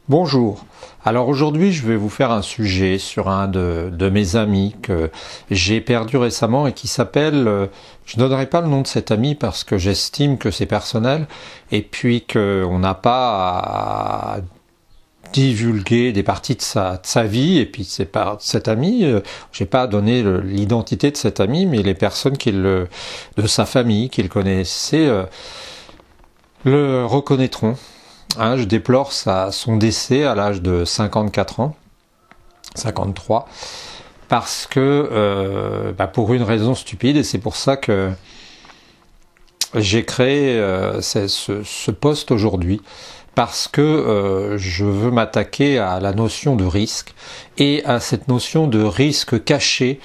Bonjour. Alors aujourd'hui, je vais vous faire un sujet sur un de mes amis que j'ai perdu récemment et qui s'appelle, je ne donnerai pas le nom de cet ami parce que j'estime que c'est personnel et puis qu'on n'a pas à divulguer des parties de sa vie et puis c'est pas cet ami, j'ai pas à donner l'identité de cet ami, mais les personnes de sa famille, qu'il connaissait, le reconnaîtront. Je déplore son décès à l'âge de 54 ans, 53, parce que, pour une raison stupide, et c'est pour ça que j'ai créé ce post aujourd'hui, parce que je veux m'attaquer à la notion de risque, et à cette notion de risque caché,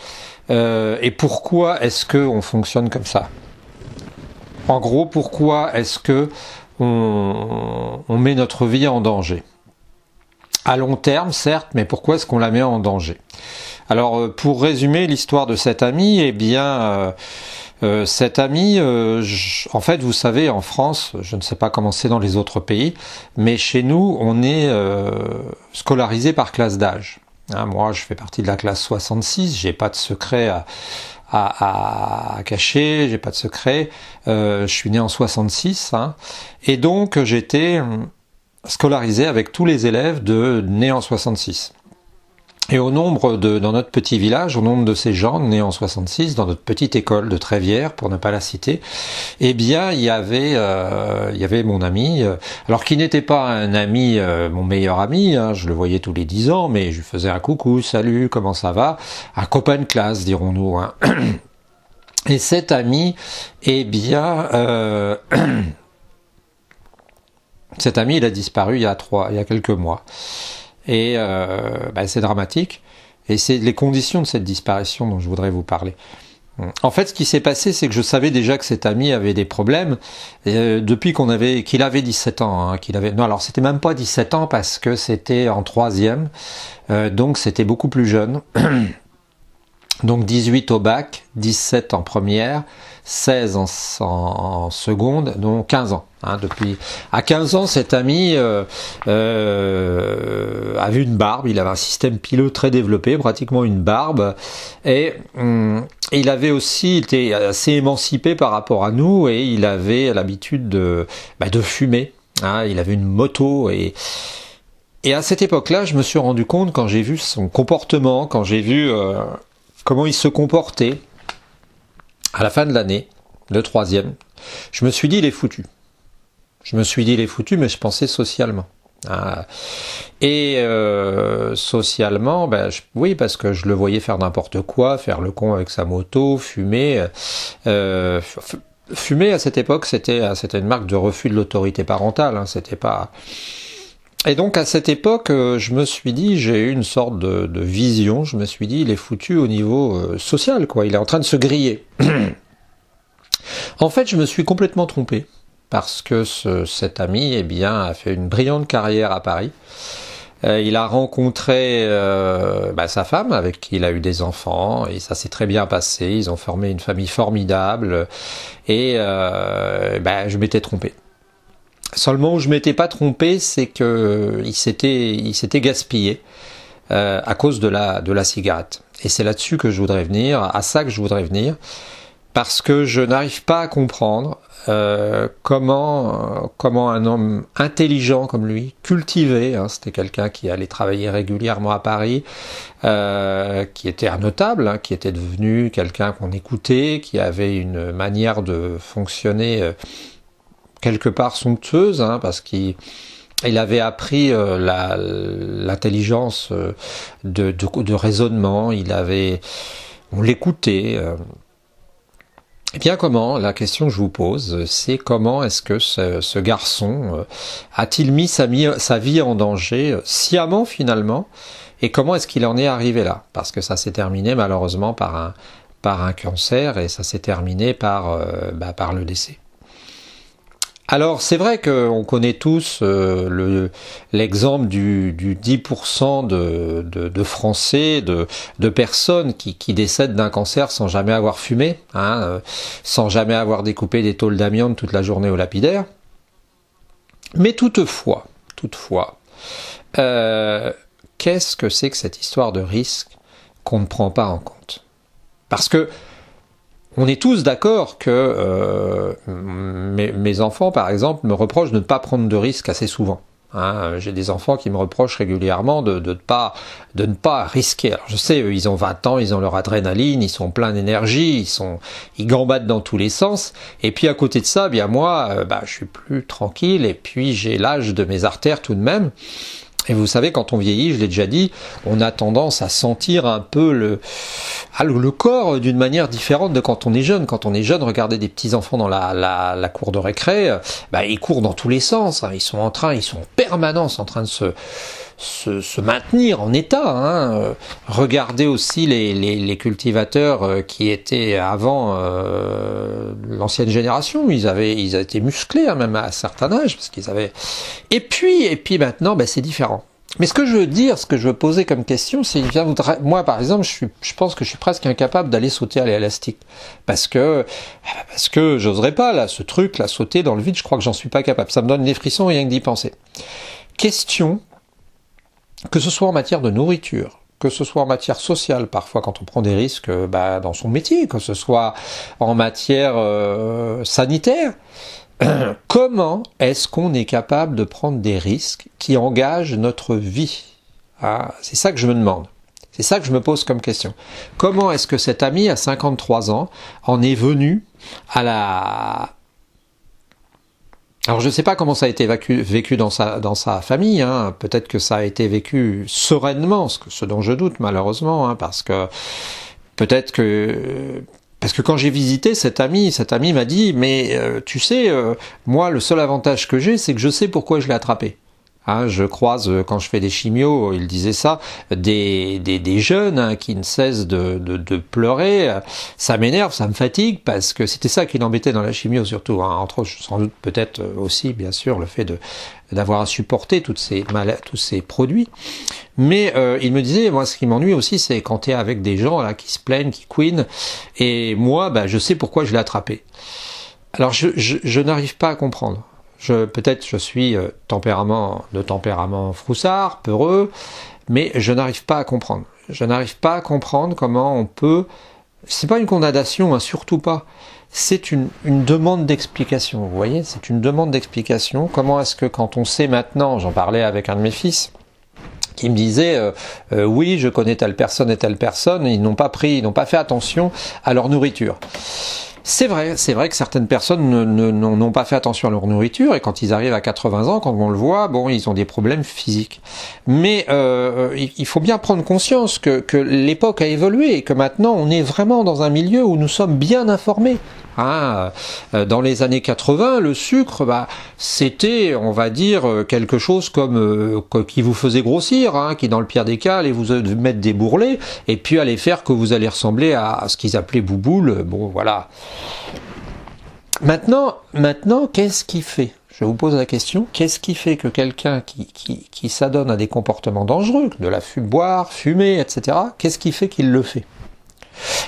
et pourquoi est-ce qu'on fonctionne comme ça ? En gros, pourquoi est-ce que on met notre vie en danger. À long terme, certes, mais pourquoi est-ce qu'on la met en danger? Alors, pour résumer l'histoire de cet ami, cet ami, en fait, vous savez, en France, je ne sais pas comment c'est dans les autres pays, mais chez nous, on est scolarisé par classe d'âge. Moi, je fais partie de la classe 66, j'ai pas de secret à cacher, j'ai pas de secret, je suis né en 66, et donc j'étais scolarisé avec tous les élèves nés en 66. Et dans notre petit village, au nombre de ces gens nés en 66, dans notre petite école de Trévière, pour ne pas la citer, il y avait mon ami, alors qui n'était pas un ami, mon meilleur ami, je le voyais tous les 10 ans, mais je lui faisais un coucou, salut, comment ça va, un copain de classe, dirons-nous. Et cet ami, cet ami, il a disparu il y a quelques mois. Et c'est dramatique, et c'est les conditions de cette disparition dont je voudrais vous parler. En fait, ce qui s'est passé, c'est que je savais déjà que cet ami avait des problèmes depuis qu'il avait 17 ans. Non, alors c'était même pas 17 ans parce que c'était en troisième, donc c'était beaucoup plus jeune. Donc 18 au bac, 17 en première, 16 en seconde, donc 15 ans. À 15 ans, cet ami avait une barbe, il avait un système pileux très développé, pratiquement une barbe, et il avait aussi été assez émancipé par rapport à nous, et il avait l'habitude de fumer. Il avait une moto, et à cette époque-là, je me suis rendu compte, quand j'ai vu son comportement, quand j'ai vu comment il se comportait à la fin de l'année, le troisième, je me suis dit, il est foutu. Mais je pensais socialement. Socialement, oui, parce que je le voyais faire n'importe quoi, faire le con avec sa moto, fumer. Fumer à cette époque, c'était une marque de refus de l'autorité parentale. C'était pas. Et donc à cette époque, je me suis dit, j'ai eu une sorte de vision. Je me suis dit, il est foutu au niveau social, quoi. Il est en train de se griller. En fait, je me suis complètement trompé. Parce que cet ami, a fait une brillante carrière à Paris. Il a rencontré sa femme, avec qui il a eu des enfants, et ça s'est très bien passé. Ils ont formé une famille formidable, et je m'étais trompé. Seulement où je m'étais pas trompé, c'est que il s'était gaspillé à cause de la cigarette. Et c'est là-dessus que je voudrais venir, à ça que je voudrais venir, parce que je n'arrive pas à comprendre comment un homme intelligent comme lui, cultivé, c'était quelqu'un qui allait travailler régulièrement à Paris, qui était un notable, qui était devenu quelqu'un qu'on écoutait, qui avait une manière de fonctionner quelque part somptueuse, parce qu'il avait appris l'intelligence de raisonnement, on l'écoutait. La question que je vous pose, c'est comment est-ce que ce garçon a-t-il mis sa vie en danger sciemment finalement, et comment est-ce qu'il en est arrivé là? Parce que ça s'est terminé malheureusement par un cancer, et ça s'est terminé par le décès. Alors c'est vrai qu'on connaît tous l'exemple du 10% de Français, de personnes qui décèdent d'un cancer sans jamais avoir fumé, sans jamais avoir découpé des tôles d'amiante toute la journée au lapidaire. Mais toutefois, Qu'est-ce que c'est que cette histoire de risque qu'on ne prend pas en compte? Parce que on est tous d'accord que mes enfants, par exemple, me reprochent de ne pas prendre de risques assez souvent. Hein, j'ai des enfants qui me reprochent régulièrement de ne pas risquer. Alors je sais, eux, ils ont 20 ans, ils ont leur adrénaline, ils sont pleins d'énergie, ils gambadent dans tous les sens. Et puis à côté de ça, bien moi, je suis plus tranquille et puis j'ai l'âge de mes artères tout de même. Et vous savez, quand on vieillit, je l'ai déjà dit, on a tendance à sentir un peu le corps d'une manière différente de quand on est jeune. Quand on est jeune, regardez des petits enfants dans la cour de récré, ils courent dans tous les sens, hein, ils sont en permanence en train de se maintenir en état. Hein. Regardez aussi les cultivateurs qui étaient avant l'ancienne génération, ils étaient musclés hein, même à un certain âge, parce qu'ils avaient. Et puis maintenant, c'est différent. Mais ce que je veux dire, ce que je veux poser comme question, c'est moi par exemple, je pense que je suis presque incapable d'aller sauter à l'élastique, parce que j'oserais pas là, ce truc là, sauter dans le vide, je crois que j'en suis pas capable. Ça me donne des frissons rien que d'y penser. Question. Que ce soit en matière de nourriture, que ce soit en matière sociale, parfois quand on prend des risques dans son métier, que ce soit en matière sanitaire, comment est-ce qu'on est capable de prendre des risques qui engagent notre vie? C'est ça que je me demande. C'est ça que je me pose comme question. Comment est-ce que cet ami à 53 ans en est venu à la... Alors je ne sais pas comment ça a été vécu dans sa famille, hein. Peut-être que ça a été vécu sereinement, ce dont je doute malheureusement, hein, parce que quand j'ai visité cet ami m'a dit, mais tu sais, moi le seul avantage que j'ai, c'est que je sais pourquoi je l'ai attrapé. Hein, je croise, quand je fais des chimios, il disait ça, des jeunes hein, qui ne cessent de pleurer. Ça m'énerve, ça me fatigue, parce que c'était ça qui l'embêtait dans la chimio surtout. Hein. Entre autres, sans doute peut-être aussi, bien sûr, le fait d'avoir à supporter tous ces produits. Mais il me disait, moi, ce qui m'ennuie aussi, c'est quand tu es avec des gens là qui se plaignent, qui couinent, et moi, je sais pourquoi je l'ai attrapé. Alors, je n'arrive pas à comprendre. Peut-être je suis de tempérament froussard, peureux, mais je n'arrive pas à comprendre. Je n'arrive pas à comprendre comment on peut... C'est pas une condamnation, hein, surtout pas. C'est une demande d'explication, vous voyez, c'est une demande d'explication. Comment est-ce que quand on sait maintenant, j'en parlais avec un de mes fils, qui me disait oui, je connais telle personne et telle personne, ils n'ont pas fait attention à leur nourriture. C'est vrai que certaines personnes n'ont pas fait attention à leur nourriture et quand ils arrivent à 80 ans, quand on le voit, ils ont des problèmes physiques. Mais il faut bien prendre conscience que l'époque a évolué et que maintenant on est vraiment dans un milieu où nous sommes bien informés. Hein, dans les années 80, le sucre, c'était, on va dire, quelque chose comme qui vous faisait grossir, hein, qui dans le pire des cas allait vous mettre des bourrelets et puis allait faire que vous allez ressembler à ce qu'ils appelaient bouboule. Bon, voilà. Maintenant, qu'est-ce qui fait? Je vous pose la question, qu'est-ce qui fait que quelqu'un qui s'adonne à des comportements dangereux, de boire, fumer, etc., qu'est-ce qui fait qu'il le fait?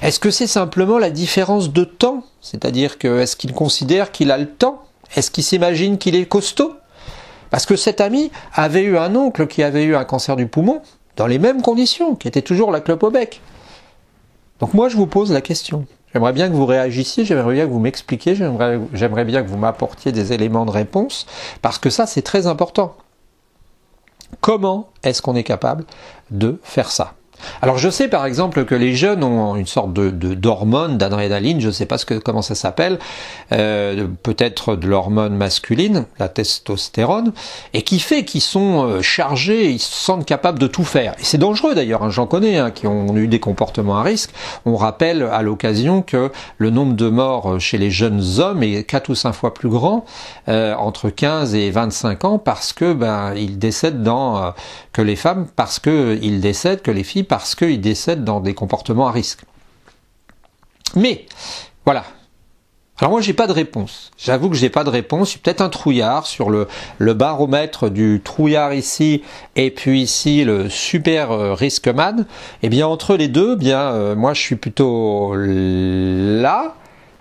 Est-ce que c'est simplement la différence de temps? C'est-à-dire que est-ce qu'il considère qu'il a le temps? Est-ce qu'il s'imagine qu'il est costaud? Parce que cet ami avait eu un oncle qui avait eu un cancer du poumon, dans les mêmes conditions, qui était toujours la clope au bec. Donc moi je vous pose la question. J'aimerais bien que vous réagissiez, j'aimerais bien que vous m'expliquiez, j'aimerais bien que vous m'apportiez des éléments de réponse, parce que ça c'est très important. Comment est-ce qu'on est capable de faire ça? Alors je sais par exemple que les jeunes ont une sorte d'hormone, d'adrénaline, je ne sais pas comment ça s'appelle, peut-être de l'hormone masculine, la testostérone, et qui fait qu'ils sont chargés, ils se sentent capables de tout faire. Et c'est dangereux d'ailleurs, hein, j'en connais qui ont eu des comportements à risque. On rappelle à l'occasion que le nombre de morts chez les jeunes hommes est 4 ou 5 fois plus grand, entre 15 et 25 ans, parce que ils décèdent que les femmes, parce que ils décèdent, que les filles, parce qu'ils décèdent dans des comportements à risque. Mais, voilà. Alors moi j'ai pas de réponse. J'avoue que j'ai pas de réponse. Je suis peut-être un trouillard sur le baromètre du trouillard ici et puis ici le super risque-man. Eh bien entre les deux, moi je suis plutôt là.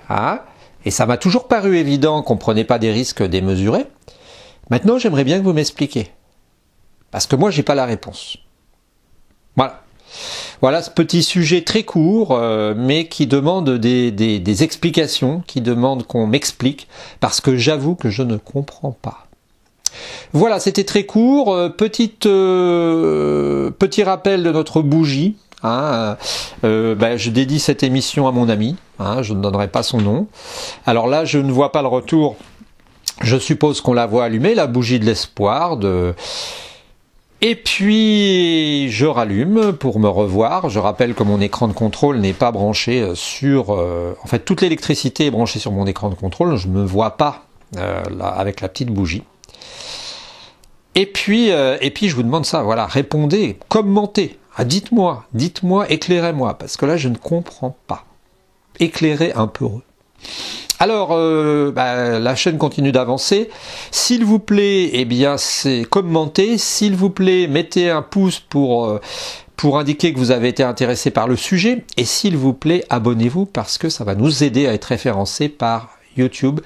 Hein, et ça m'a toujours paru évident qu'on prenait pas des risques démesurés. Maintenant j'aimerais bien que vous m'expliquiez. Parce que moi, j'ai pas la réponse. Voilà. Voilà ce petit sujet très court, mais qui demande des explications, qui demande qu'on m'explique, parce que j'avoue que je ne comprends pas. Voilà, c'était très court. Petit rappel de notre bougie. Je dédie cette émission à mon ami. Je ne donnerai pas son nom. Alors là, je ne vois pas le retour. Je suppose qu'on la voit allumée, la bougie de l'espoir. Et puis, je rallume pour me revoir. Je rappelle que mon écran de contrôle n'est pas branché sur... En fait, toute l'électricité est branchée sur mon écran de contrôle. Je ne me vois pas là, avec la petite bougie. Et puis, je vous demande ça. Voilà, répondez, commentez. Dites-moi, éclairez-moi. Parce que là, je ne comprends pas. Éclairez un peu. Alors, la chaîne continue d'avancer. S'il vous plaît, c'est commentez. S'il vous plaît, mettez un pouce pour indiquer que vous avez été intéressé par le sujet. Et s'il vous plaît, abonnez-vous parce que ça va nous aider à être référencés par YouTube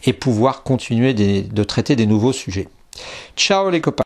et pouvoir continuer de traiter des nouveaux sujets. Ciao les copains.